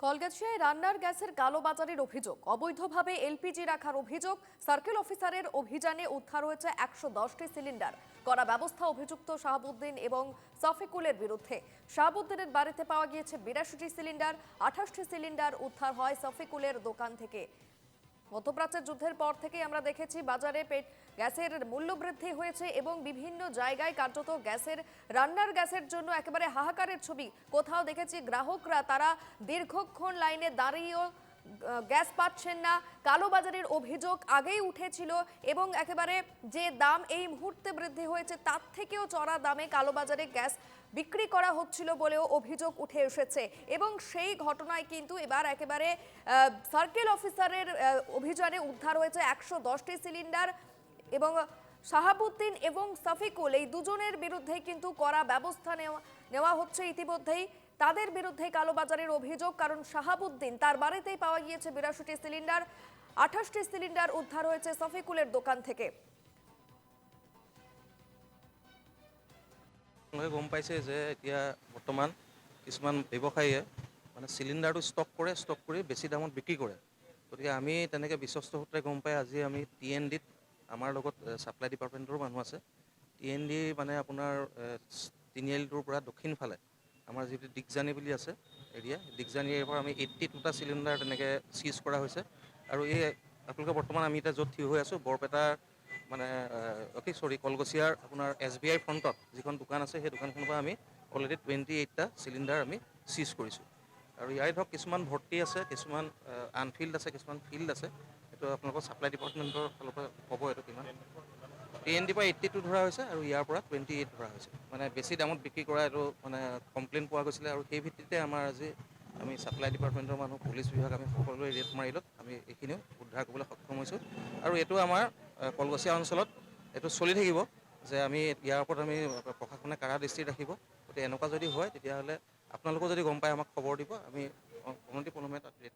কলগাছিয়ায় রান্নার গ্যাসের কালোবাজারের অভিযোগ, অবৈধভাবে এলপিজি রাখার অভিযোগ, সার্কেল অফিসারের অভিযানে উদ্ধার হয়েছে 110টি সিলিন্ডার। করা ব্যবস্থা অভিযুক্ত শাহাবুদ্দিন এবং সফিকুলের বিরুদ্ধে। শাহাবুদ্দিনের বাড়িতে পাওয়া গিয়েছে 82টি সিলিন্ডার, 28টি সিলিন্ডার উদ্ধার হয় সফিকুলের দোকান থেকে। মধ্যপ্রাচ্যের যুদ্ধের পর থেকে আমরা দেখেছি বাজারে গ্যাসের মূল্য বৃদ্ধি হয়েছে এবং বিভিন্ন জায়গায় কার্যত রান্নার গ্যাসের জন্য একেবারে হাহাকারের ছবি। কোথাও দেখেছি গ্রাহকরা তারা দীর্ঘক্ষণ লাইনে দাঁড়িয়েও গ্যাস পাচ্ছেন না। কালোবাজারের অভিযোগ আগেই উঠেছিল এবং একেবারে যে দাম এই মুহূর্তে বৃদ্ধি হয়েছে তার থেকেও চড়া দামে কালোবাজারে গ্যাস বিক্রি করা হচ্ছিল বলেও অভিযোগ উঠে এসেছে। এবং সেই ঘটনায় কিন্তু এবার একেবারে সার্কেল অফিসারের অভিযানে উদ্ধার হয়েছে 110টি সিলিন্ডার এবং শাহাবুদ্দিন এবং সফিকুল এই দুজনের বিরুদ্ধে কিন্তু কড়া ব্যবস্থা নেওয়া হচ্ছে ইতিমধ্যেই। তাদের বিরুদ্ধে কালোবাজারের অভিযোগ, কারণ শাহাবুদ্দিন তার বাড়িতেই পাওয়া গিয়েছে 82টি সিলিন্ডার, 28টি সিলিন্ডার উদ্ধার হয়েছে সফিকুলের দোকান থেকে। গম পাইছে যে এতিয়া বৰ্তমান কিছুমান ব্যৱসায়ীয়ে মানে চিলিণ্ডাৰটো ষ্টক কৰি বেছি দামত বিক্ৰী কৰে। গতিকে আমি তেনেকৈ বিশ্বস্ত সূত্ৰে গম পাই আজি আমি TNDত আমাৰ লগত ছাপ্লাই ডিপাৰ্টমেণ্টৰো মানুহ আছে। TND মানে আপোনাৰ তিনিআলিটোৰ পৰা দক্ষিণ ফালে আমাৰ যিটো দিগজানী বুলি আছে এৰিয়া, দিগজানীৰ পৰা আমি 82টা চিলিণ্ডাৰ তেনেকৈ চিজ কৰা হৈছে। আৰু এই আপোনালোকে বৰ্তমান আমি এতিয়া য'ত থিয় হৈ আছোঁ বৰপেটাৰ মানে কলগছিয়াৰ আপোনাৰ SBI ফ্ৰণ্টত যিখন দোকান আছে সেই দোকানখনৰ পৰা আমি অলৰেডি 28টা চিলিণ্ডাৰ আমি চিজ কৰিছোঁ। আৰু ইয়াৰে ধৰক কিছুমান ভৰ্তি আছে, কিছুমান আনফিল্ড আছে, কিছুমান ফিল্ড আছে। এইটো আপোনালোকৰ ছাপ্লাই ডিপাৰ্টমেণ্টৰ ফালৰ পৰা ক'ব এইটো কিমান। TNDৰ পৰা 82 ধৰা হৈছে আৰু ইয়াৰ পৰা 28 ধৰা হৈছে। মানে বেছি দামত বিক্ৰী কৰা এইটো মানে কমপ্লেইন পোৱা গৈছিলে আৰু সেই ভিত্তিতে আমাৰ আজি আমি ছাপ্লাই ডিপাৰ্টমেণ্টৰ মানুহ, পুলিচ বিভাগ আমি সকলোৱে ৰেড মাৰিলত আমি এইখিনিও উদ্ধাৰ কৰিবলৈ সক্ষম হৈছোঁ। আৰু এইটো আমাৰ কলগছিয়া অঞ্চলত এইটো চলি থাকিব যে আমি ইয়াৰ ওপৰত আমি প্ৰশাসনে কাৰা দৃষ্টি ৰাখিব। গতিকে এনেকুৱা যদি হয় তেতিয়াহ'লে আপোনালোকেও যদি গম পায় আমাক খবৰ দিব, আমি অনতিপলমে তাত ৰেড